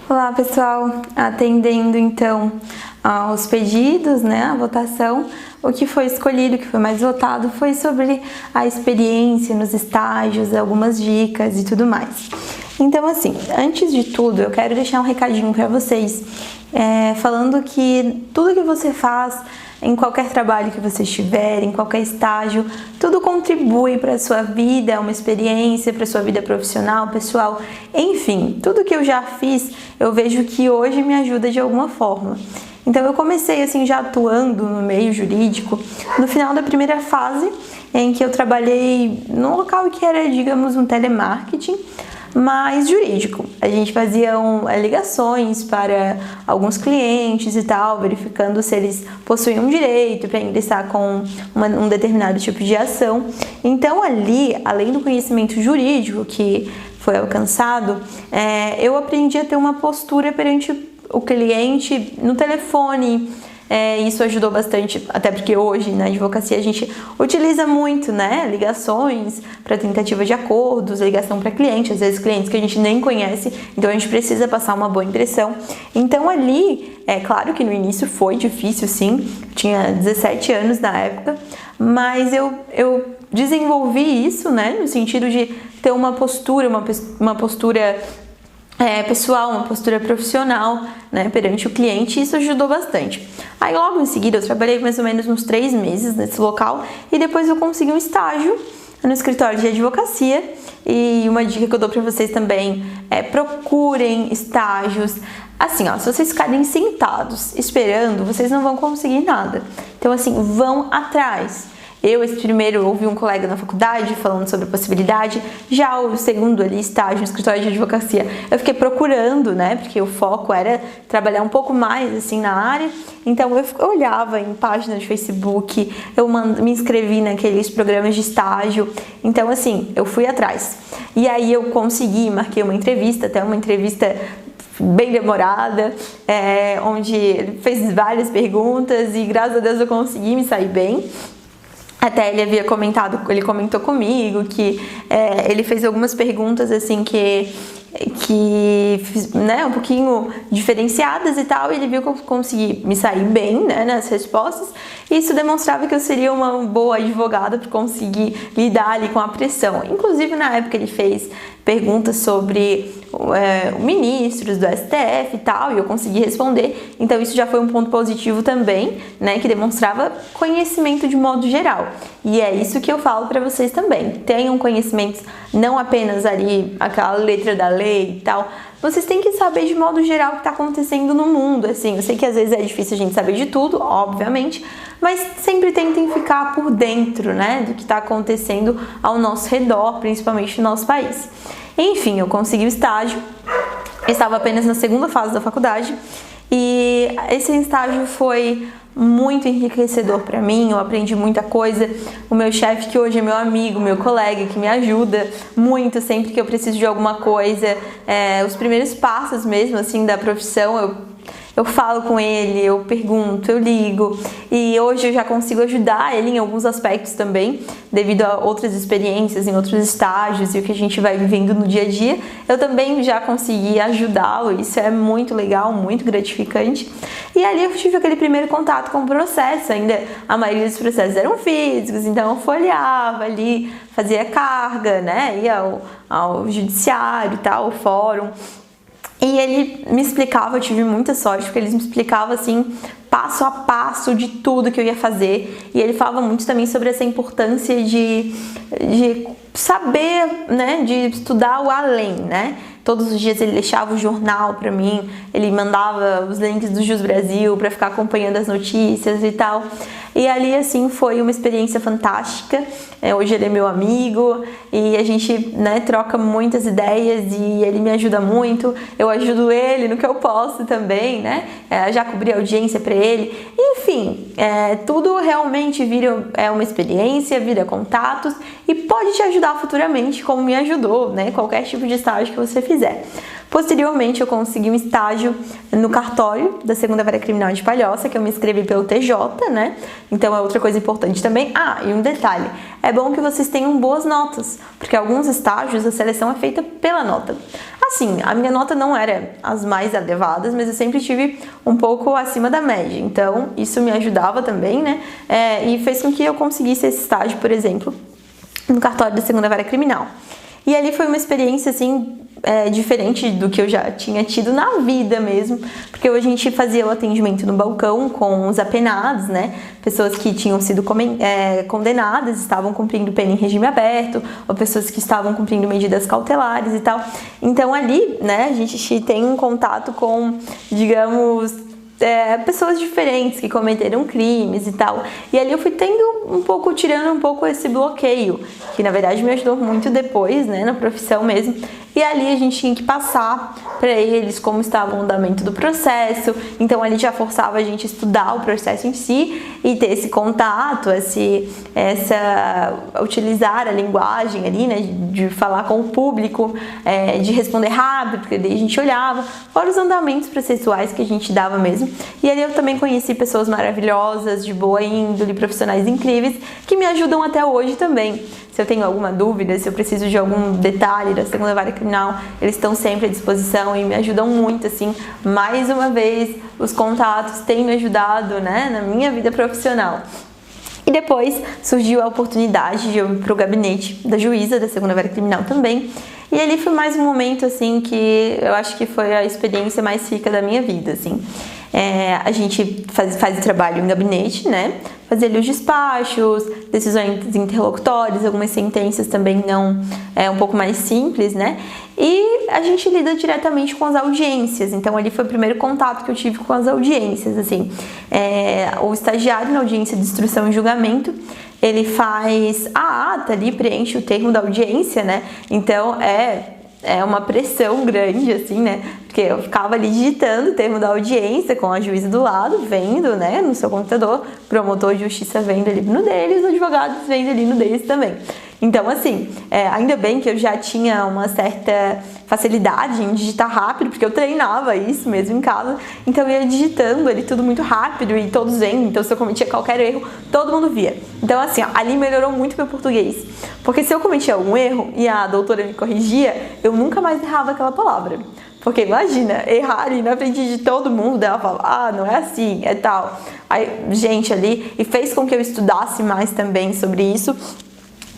Olá pessoal, atendendo então aos pedidos, a votação, o que foi escolhido, o que foi mais votado foi sobre a experiência nos estágios, algumas dicas e tudo mais. Então assim, antes de tudo eu quero deixar um recadinho para vocês, falando que tudo que você faz em qualquer trabalho que você estiver, em qualquer estágio, tudo contribui para a sua vida, uma experiência, para a sua vida profissional, pessoal, enfim, tudo que eu já fiz, eu vejo que hoje me ajuda de alguma forma. Então eu comecei assim já atuando no meio jurídico, no final da primeira fase, em que eu trabalhei num local que era, digamos, um telemarketing, mas jurídico. A gente fazia ligações para alguns clientes e tal, verificando se eles possuíam direito para ingressar com um determinado tipo de ação. Então ali, além do conhecimento jurídico que foi alcançado, eu aprendi a ter uma postura perante o cliente no telefone. Isso ajudou bastante, até porque hoje na advocacia a gente utiliza muito, ligações para tentativa de acordos, ligação para cliente, às vezes clientes que a gente nem conhece, então a gente precisa passar uma boa impressão. Então ali, claro que no início foi difícil sim, tinha 17 anos na época, mas eu desenvolvi isso, no sentido de ter uma postura, pessoal, uma postura profissional, perante o cliente, e isso ajudou bastante. Aí logo em seguida eu trabalhei mais ou menos uns 3 meses nesse local e depois eu consegui um estágio no escritório de advocacia. E uma dica que eu dou para vocês também é: procurem estágios. Assim, se vocês ficarem sentados esperando, vocês não vão conseguir nada. Então assim, vão atrás. Esse primeiro, ouvi um colega na faculdade falando sobre a possibilidade. Já o segundo estágio no escritório de advocacia, eu fiquei procurando, porque o foco era trabalhar um pouco mais assim na área. Então eu olhava em páginas de Facebook, eu me inscrevi naqueles programas de estágio. Então assim, eu fui atrás. E aí eu consegui, marquei uma entrevista, até uma entrevista bem demorada, onde ele fez várias perguntas e graças a Deus eu consegui me sair bem. Até ele comentou comigo que ele fez algumas perguntas assim que um pouquinho diferenciadas e tal, e ele viu que eu consegui me sair bem, nas respostas, e isso demonstrava que eu seria uma boa advogada para conseguir lidar ali com a pressão. Inclusive na época ele fez perguntas sobre ministros do STF e tal, e eu consegui responder. Então isso já foi um ponto positivo também, que demonstrava conhecimento de modo geral. E é isso que eu falo para vocês também. Tenham conhecimentos, não apenas ali aquela letra da lei e tal. Vocês têm que saber de modo geral o que está acontecendo no mundo. Assim, eu sei que às vezes é difícil a gente saber de tudo, obviamente, mas sempre tentem ficar por dentro, do que está acontecendo ao nosso redor, principalmente no nosso país. Enfim, eu consegui o estágio, eu estava apenas na segunda fase da faculdade e esse estágio foi muito enriquecedor para mim. Eu aprendi muita coisa. O meu chefe, que hoje é meu amigo, meu colega, que me ajuda muito sempre que eu preciso de alguma coisa, os primeiros passos mesmo assim da profissão, eu falo com ele, eu pergunto, eu ligo, e hoje eu já consigo ajudar ele em alguns aspectos também, devido a outras experiências em outros estágios e o que a gente vai vivendo no dia a dia. Eu também já consegui ajudá-lo, isso é muito legal, muito gratificante. E ali eu tive aquele primeiro contato com o processo, ainda a maioria dos processos eram físicos, então eu folheava ali, fazia carga, ia ao judiciário e tal, ao fórum. E ele me explicava, eu tive muita sorte, porque ele me explicava assim, passo a passo de tudo que eu ia fazer. E ele falava muito também sobre essa importância de saber, de estudar o além, Todos os dias ele deixava o jornal para mim, ele mandava os links do Jus Brasil para ficar acompanhando as notícias e tal. E ali, assim, foi uma experiência fantástica. Hoje ele é meu amigo e a gente, troca muitas ideias e ele me ajuda muito. Eu ajudo ele no que eu posso também, já cobri audiência para ele. Enfim, tudo realmente vira uma experiência, vira contatos e pode te ajudar futuramente, como me ajudou, qualquer tipo de estágio que você fizer. Posteriormente, eu consegui um estágio no cartório da 2ª Vara Criminal de Palhoça, que eu me inscrevi pelo TJ, né? Então é outra coisa importante também. Ah, e um detalhe, é bom que vocês tenham boas notas, porque alguns estágios a seleção é feita pela nota. Assim, a minha nota não era as mais elevadas, mas eu sempre estive um pouco acima da média, então isso me ajudava também, né? E fez com que eu conseguisse esse estágio, por exemplo, no cartório da 2ª Vara Criminal. E ali foi uma experiência, assim, diferente do que eu já tinha tido na vida mesmo, porque a gente fazia o atendimento no balcão com os apenados, né? Pessoas que tinham sido condenadas, estavam cumprindo pena em regime aberto, ou pessoas que estavam cumprindo medidas cautelares e tal. Então ali, né, a gente tem um contato com, digamos, pessoas diferentes que cometeram crimes e tal. E ali eu fui tirando um pouco esse bloqueio, que na verdade me ajudou muito depois, né, na profissão mesmo. E ali a gente tinha que passar para eles como estava o andamento do processo. Então ali já forçava a gente a estudar o processo em si e ter esse contato, utilizar a linguagem ali, né, de falar com o público, de responder rápido, porque daí a gente olhava, fora os andamentos processuais que a gente dava mesmo. E ali eu também conheci pessoas maravilhosas, de boa índole, profissionais incríveis, que me ajudam até hoje também. Se eu tenho alguma dúvida, se eu preciso de algum detalhe da 2ª Vara Criminal, eles estão sempre à disposição e me ajudam muito, assim. Mais uma vez, os contatos têm me ajudado, né, na minha vida profissional. E depois surgiu a oportunidade de eu ir para o gabinete da juíza da 2ª Vara Criminal também. E ali foi mais um momento, assim, que eu acho que foi a experiência mais rica da minha vida, assim. A gente faz o trabalho em gabinete, né? Fazer ali os despachos, decisões interlocutórias, algumas sentenças também não um pouco mais simples, né? E a gente lida diretamente com as audiências, então ali foi o primeiro contato que eu tive com as audiências, assim. O estagiário na audiência de instrução e julgamento, ele faz a ata ali, preenche o termo da audiência, né? Então é uma pressão grande, assim, né? Porque eu ficava ali digitando o termo da audiência com a juíza do lado, vendo, né, no seu computador, o promotor de justiça vendo ali no dele e os advogados vendo ali no deles também. Então, assim, ainda bem que eu já tinha uma certa facilidade em digitar rápido, porque eu treinava isso mesmo em casa, então eu ia digitando ali tudo muito rápido e todos vendo, então se eu cometia qualquer erro, todo mundo via. Então, assim, ali melhorou muito meu português, porque se eu cometia algum erro e a doutora me corrigia, eu nunca mais errava aquela palavra. Porque imagina, errar ali na frente de todo mundo, ela fala, não é assim, é tal. Aí, gente ali, e fez com que eu estudasse mais também sobre isso,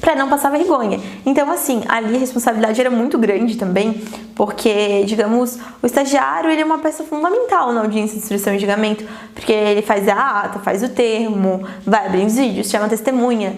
para não passar vergonha. Então, assim, ali a responsabilidade era muito grande também, porque, digamos, o estagiário, ele é uma peça fundamental na audiência de instrução e julgamento, porque ele faz a ata, faz o termo, vai abrir os vídeos, chama a testemunha,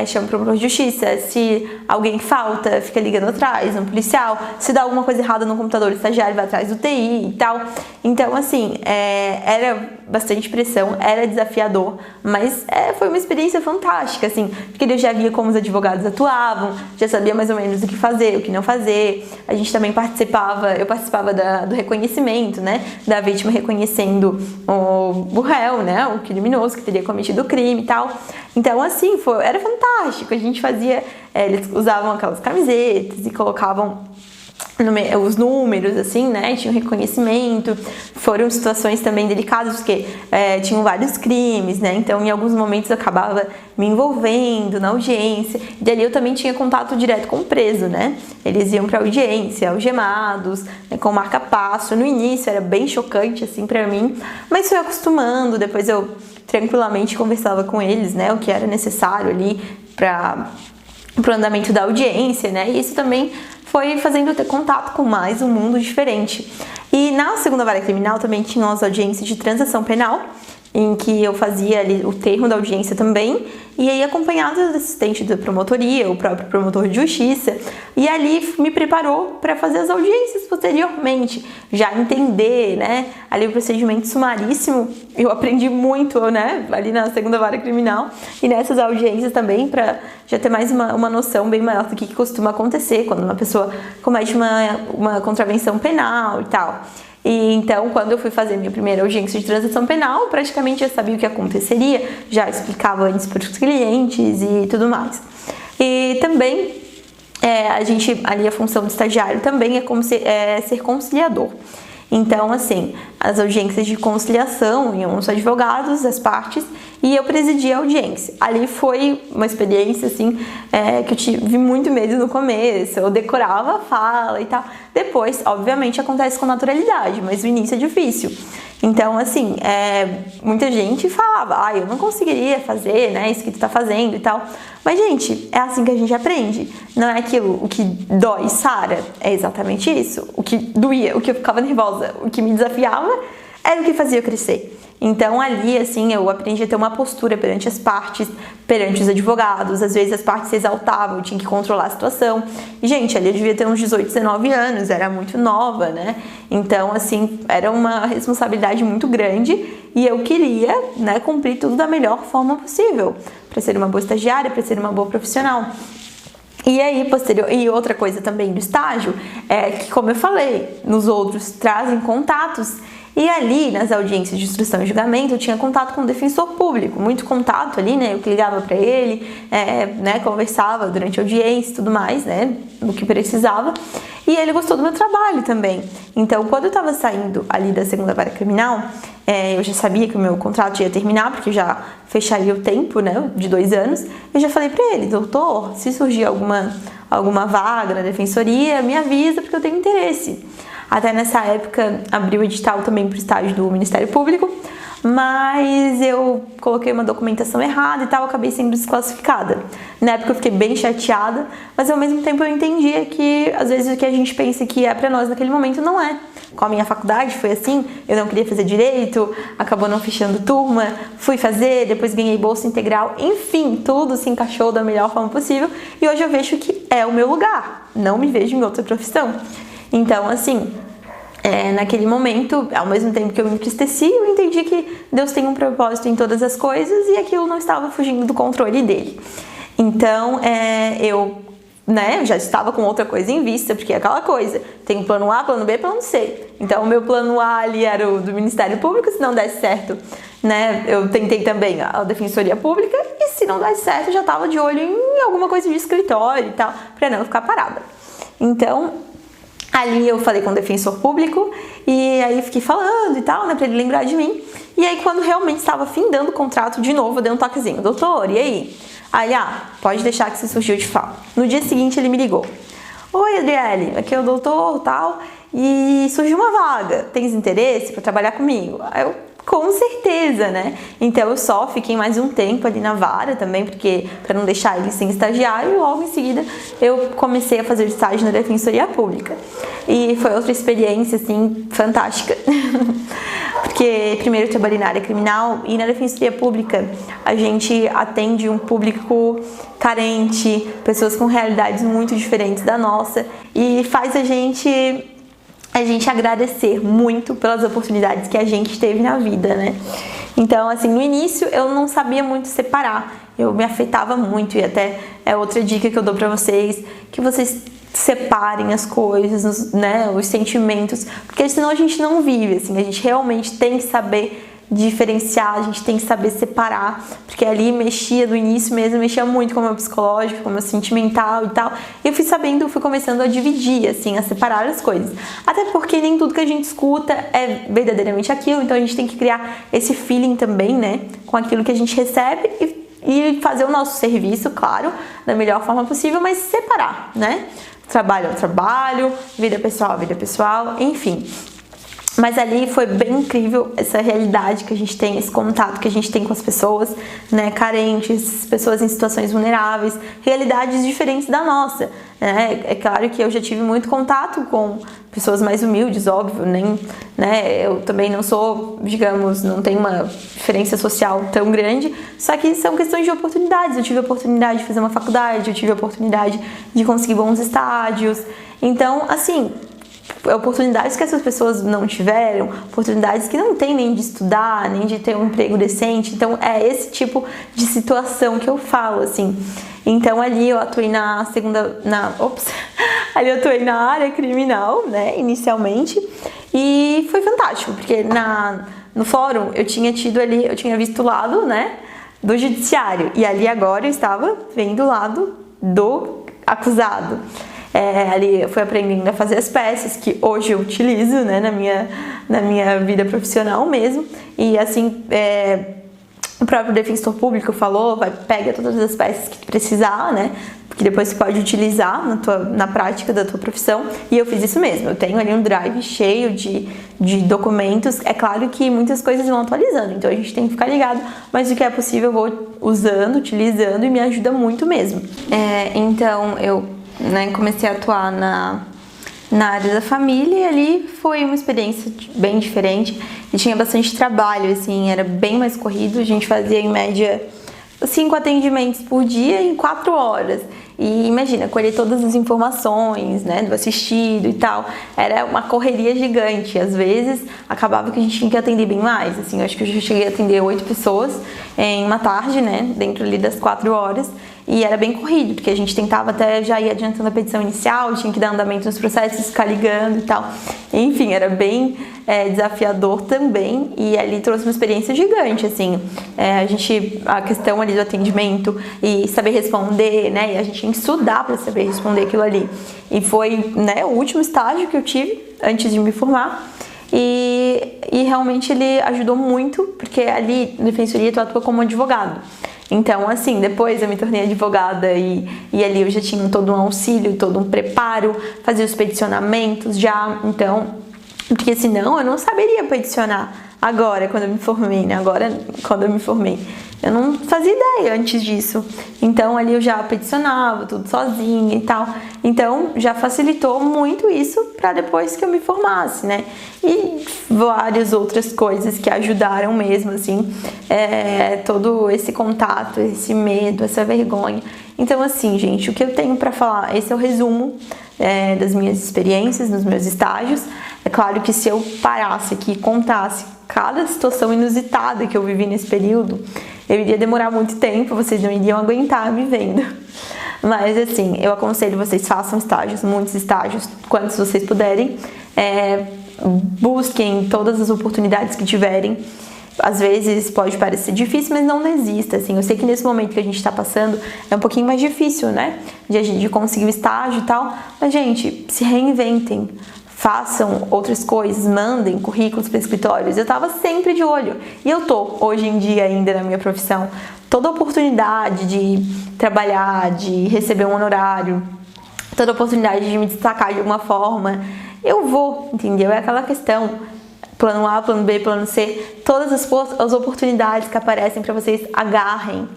chama o promotor de justiça, se alguém falta, fica ligando atrás, no policial, se dá alguma coisa errada no computador, o estagiário vai atrás do TI e tal. Então, assim, era bastante pressão, era desafiador, mas foi uma experiência fantástica, assim, porque eu já via como os advogados atuavam, já sabia mais ou menos o que fazer, o que não fazer. A gente também eu participava do reconhecimento, né, da vítima reconhecendo o réu, né, o criminoso que teria cometido o crime e tal. Então, assim, era fantástico. A gente fazia, eles usavam aquelas camisetas e colocavam os números, assim, né, tinha um reconhecimento. Foram situações também delicadas, porque tinham vários crimes, né, então em alguns momentos eu acabava me envolvendo na audiência, e dali eu também tinha contato direto com o preso, né, eles iam pra audiência, algemados, né, com marca-passo. No início era bem chocante, assim, pra mim, mas fui acostumando, depois eu tranquilamente conversava com eles, né, o que era necessário ali pro andamento da audiência, né, e isso também foi fazendo eu ter contato com mais um mundo diferente. E na 2ª Vara Criminal também tinham as audiências de transação penal, em que eu fazia ali o termo da audiência também, e aí acompanhada do assistente da promotoria, o próprio promotor de justiça, e ali me preparou para fazer as audiências posteriormente, já entender, né, ali o procedimento sumaríssimo. Eu aprendi muito, né, ali na 2ª Vara Criminal, e nessas audiências também, para já ter mais uma noção bem maior do que costuma acontecer quando uma pessoa comete uma contravenção penal e tal. E então, quando eu fui fazer minha primeira audiência de transação penal, praticamente já sabia o que aconteceria, já explicava antes para os clientes e tudo mais. E também ali a função do estagiário também é ser conciliador. Então, assim, as audiências de conciliação iam os advogados, as partes, e eu presidia a audiência. Ali foi uma experiência, assim, que eu tive muito medo no começo, eu decorava a fala e tal. Depois, obviamente, acontece com naturalidade, mas o início é difícil. Então, assim, muita gente falava, eu não conseguiria fazer, né, isso que tu tá fazendo e tal. Mas, gente, é assim que a gente aprende. Não é aquilo, o que dói, sara. É exatamente isso. O que doía, o que eu ficava nervosa, o que me desafiava, era o que fazia eu crescer. Então, ali, assim, eu aprendi a ter uma postura perante as partes, perante os advogados. Às vezes as partes se exaltavam, eu tinha que controlar a situação. E, gente, ali eu devia ter uns 18, 19 anos, era muito nova, né? Então, assim, era uma responsabilidade muito grande e eu queria, né, cumprir tudo da melhor forma possível, para ser uma boa estagiária, para ser uma boa profissional. E aí, e outra coisa também do estágio é que, como eu falei, nos outros trazem contatos. E ali, nas audiências de instrução e julgamento, eu tinha contato com o defensor público, muito contato ali, né? Eu ligava para ele, né? Conversava durante a audiência e tudo mais, né? Do que precisava. E ele gostou do meu trabalho também. Então, quando eu estava saindo ali da segunda vara criminal, eu já sabia que o meu contrato ia terminar, porque já fecharia o tempo, né? De 2 anos. Eu já falei para ele, doutor, se surgir alguma vaga na defensoria, me avisa, porque eu tenho interesse. Até nessa época abriu o edital também para o estágio do Ministério Público, mas eu coloquei uma documentação errada e tal, acabei sendo desclassificada. Na época eu fiquei bem chateada, mas ao mesmo tempo eu entendia que às vezes o que a gente pensa que é para nós naquele momento não é. Com a minha faculdade foi assim, eu não queria fazer direito, acabou não fechando turma, fui fazer, depois ganhei bolsa integral, enfim, tudo se encaixou da melhor forma possível e hoje eu vejo que é o meu lugar, não me vejo em outra profissão. Então, assim, naquele momento, ao mesmo tempo que eu me entristeci, eu entendi que Deus tem um propósito em todas as coisas e aquilo não estava fugindo do controle dele. Então, eu já estava com outra coisa em vista, porque é aquela coisa, tem o plano A, plano B, plano C. Então, o meu plano A ali era o do Ministério Público, se não desse certo, né, eu tentei também a Defensoria Pública e se não desse certo, eu já estava de olho em alguma coisa de escritório e tal, para não ficar parada. Então, ali eu falei com o defensor público e aí fiquei falando e tal, né, pra ele lembrar de mim. E aí quando realmente estava findando o contrato de novo, eu dei um toquezinho, doutor, e aí? Aí ele, pode deixar que se surgiu de fala. No dia seguinte ele me ligou. Oi, Adriele, aqui é o doutor tal, e surgiu uma vaga, tens interesse para trabalhar comigo? Aí eu, com certeza, né? Então eu só fiquei mais um tempo ali na vara também, porque para não deixar ele sem estagiário, e logo em seguida eu comecei a fazer estágio na Defensoria Pública. E foi outra experiência, assim, fantástica. Porque primeiro eu trabalhei na área criminal e na Defensoria Pública a gente atende um público carente, pessoas com realidades muito diferentes da nossa e faz a gente agradecer muito pelas oportunidades que a gente teve na vida, né? Então, assim, no início eu não sabia muito separar, eu me afetava muito e até é outra dica que eu dou pra vocês, que vocês separem as coisas, né, os sentimentos, porque senão a gente não vive, assim, a gente realmente tem que saber diferenciar, a gente tem que saber separar, porque ali mexia no início mesmo, mexia muito com o meu psicológico, com o meu sentimental e tal, e eu fui começando a dividir, assim, a separar as coisas, até porque nem tudo que a gente escuta é verdadeiramente aquilo, então a gente tem que criar esse feeling também, né, com aquilo que a gente recebe e fazer o nosso serviço, claro, da melhor forma possível, mas separar, né, trabalho é trabalho, vida é pessoal, enfim. Mas ali foi bem incrível essa realidade que a gente tem, esse contato que a gente tem com as pessoas, né, carentes, pessoas em situações vulneráveis, realidades diferentes da nossa, né? É claro que eu já tive muito contato com pessoas mais humildes, óbvio, né, eu também não sou, digamos, não tenho uma diferença social tão grande, só que são questões de oportunidades. Eu tive a oportunidade de fazer uma faculdade, eu tive a oportunidade de conseguir bons estágios, então, assim, oportunidades que essas pessoas não tiveram, oportunidades que não tem nem de estudar, nem de ter um emprego decente. Então é esse tipo de situação que eu falo, assim. Então ali eu atuei ali eu atuei na área criminal, né, inicialmente, e foi fantástico, porque no fórum eu tinha visto o lado, né, do judiciário, e ali agora eu estava vendo o lado acusado. Ali eu fui aprendendo a fazer as peças que hoje eu utilizo, né, na minha vida profissional mesmo. E assim, o próprio defensor público falou, pega todas as peças que precisar, né? Porque depois você pode utilizar na prática da tua profissão. E eu fiz isso mesmo. Eu tenho ali um drive cheio de documentos. É claro que muitas coisas vão atualizando, então a gente tem que ficar ligado. Mas o que é possível eu vou usando, utilizando, e me ajuda muito mesmo. Então eu, né, comecei a atuar na área da família, e ali foi uma experiência bem diferente e tinha bastante trabalho, assim, era bem mais corrido. A gente fazia em média 5 atendimentos por dia em 4 horas. E imagina, colher todas as informações, né, do assistido e tal, era uma correria gigante. Às vezes acabava que a gente tinha que atender bem mais, assim, eu acho que eu já cheguei a atender 8 pessoas em uma tarde, né, dentro ali das 4 horas. E era bem corrido, porque a gente tentava até já ir adiantando a petição inicial, tinha que dar andamento nos processos, ficar ligando e tal. Enfim, era bem desafiador também, e ali trouxe uma experiência gigante, assim. A questão ali do atendimento e saber responder, né? E a gente tinha que estudar para saber responder aquilo ali. E foi, né, o último estágio que eu tive antes de me formar. E realmente ele ajudou muito, porque ali na defensoria tu atua como advogado. Então, assim, depois eu me tornei advogada e ali eu já tinha todo um auxílio, todo um preparo, fazia os peticionamentos já, então, porque senão eu não saberia peticionar agora, quando eu me formei, né? Agora, quando eu me formei, eu não fazia ideia antes disso. Então, ali eu já peticionava tudo sozinha e tal. Então, já facilitou muito isso para depois que eu me formasse, né? E várias outras coisas que ajudaram mesmo, assim, todo esse contato, esse medo, essa vergonha. Então, assim, gente, o que eu tenho para falar, esse é o resumo das minhas experiências nos meus estágios. É claro que se eu parasse aqui e contasse cada situação inusitada que eu vivi nesse período, eu iria demorar muito tempo, vocês não iriam aguentar me vendo. Mas assim, eu aconselho vocês, façam estágios, muitos estágios, quantos vocês puderem. Busquem todas as oportunidades que tiverem. Às vezes pode parecer difícil, mas não desista, assim. Eu sei que nesse momento que a gente está passando é um pouquinho mais difícil, né? De conseguir o estágio e tal. Mas, gente, se reinventem. Façam outras coisas, mandem currículos para escritórios. Eu tava sempre de olho. E eu tô, hoje em dia, ainda na minha profissão. Toda oportunidade de trabalhar, de receber um honorário, toda oportunidade de me destacar de alguma forma, eu vou, entendeu? É aquela questão. Plano A, plano B, plano C, todas as oportunidades que aparecem para vocês, agarrem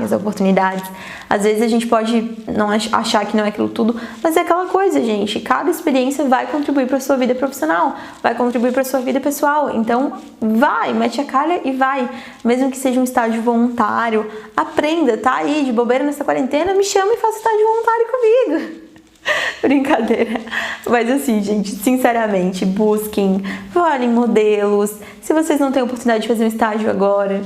as oportunidades. Às vezes a gente pode não achar que não é aquilo tudo, mas é aquela coisa, gente, cada experiência vai contribuir para a sua vida profissional, vai contribuir para a sua vida pessoal, então vai, mete a cara e vai, mesmo que seja um estágio voluntário, aprenda, tá aí de bobeira nessa quarentena, me chama e faça estágio voluntário comigo. Brincadeira. Mas assim, gente, sinceramente, busquem, olhem modelos. Se vocês não têm oportunidade de fazer um estágio agora,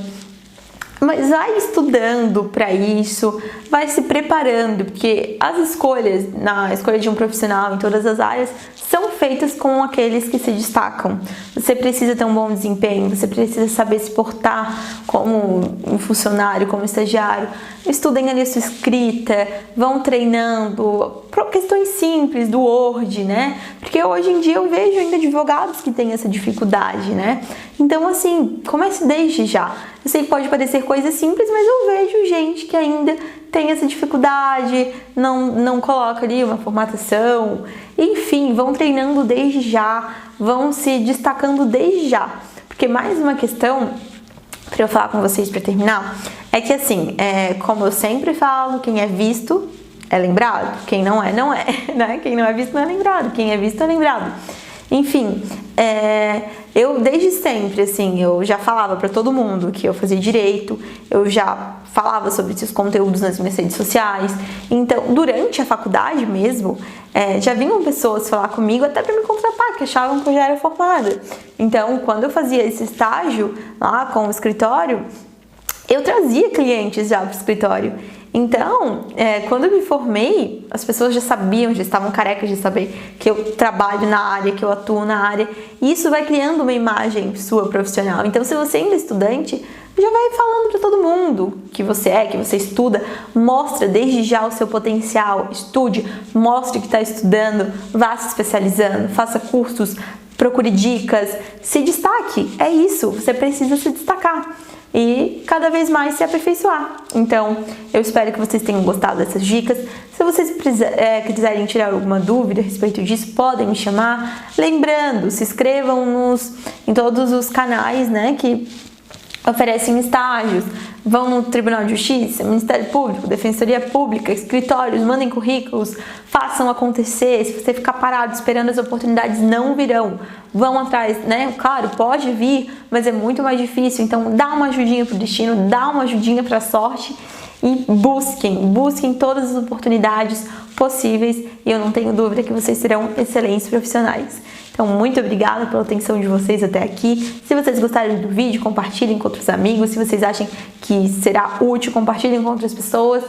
mas vai estudando para isso, vai se preparando, porque as escolhas, na escolha de um profissional em todas as áreas, são feitas com aqueles que se destacam. Você precisa ter um bom desempenho, você precisa saber se portar como um funcionário, como estagiário. Estudem ali a sua escrita, vão treinando, questões simples do Word, né? Porque hoje em dia eu vejo ainda advogados que têm essa dificuldade, né? Então, assim, comece desde já. Eu sei que pode parecer coisa simples, mas eu vejo gente que ainda tem essa dificuldade, não coloca ali uma formatação. Enfim, vão treinando desde já, vão se destacando desde já. Porque mais uma questão, para eu falar com vocês para terminar, é que assim, como eu sempre falo, quem é visto é lembrado, quem não é, não é, né? Quem não é visto não é lembrado, quem é visto é lembrado. Enfim, eu desde sempre, assim, eu já falava para todo mundo que eu fazia direito, eu já falava sobre esses conteúdos nas minhas redes sociais. Então, durante a faculdade mesmo, já vinham pessoas falar comigo até para me contratar, que achavam que eu já era formada. Então, quando eu fazia esse estágio lá com o escritório, eu trazia clientes já para o escritório. Então, quando eu me formei, as pessoas já sabiam, já estavam carecas de saber que eu trabalho na área, que eu atuo na área. E isso vai criando uma imagem sua profissional. Então, se você ainda é estudante, já vai falando para todo mundo que você estuda, mostra desde já o seu potencial, estude, mostre que está estudando, vá se especializando, faça cursos, procure dicas, se destaque, é isso, você precisa se destacar e cada vez mais se aperfeiçoar. Então, eu espero que vocês tenham gostado dessas dicas. Se vocês quiserem tirar alguma dúvida a respeito disso, podem me chamar. Lembrando, se inscrevam em todos os canais, né, que oferecem estágios, vão no Tribunal de Justiça, Ministério Público, Defensoria Pública, escritórios, mandem currículos, façam acontecer. Se você ficar parado esperando, as oportunidades não virão. Vão atrás, né? Claro, pode vir, mas é muito mais difícil. Então, dá uma ajudinha pro destino, dá uma ajudinha pra sorte e busquem todas as oportunidades possíveis e eu não tenho dúvida que vocês serão excelentes profissionais. Então, muito obrigada pela atenção de vocês até aqui. Se vocês gostaram do vídeo, compartilhem com outros amigos. Se vocês acham que será útil, compartilhem com outras pessoas.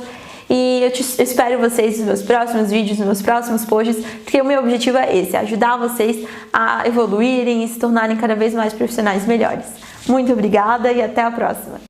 E eu espero vocês nos meus próximos vídeos, nos meus próximos posts, porque o meu objetivo é esse, ajudar vocês a evoluírem e se tornarem cada vez mais profissionais melhores. Muito obrigada e até a próxima!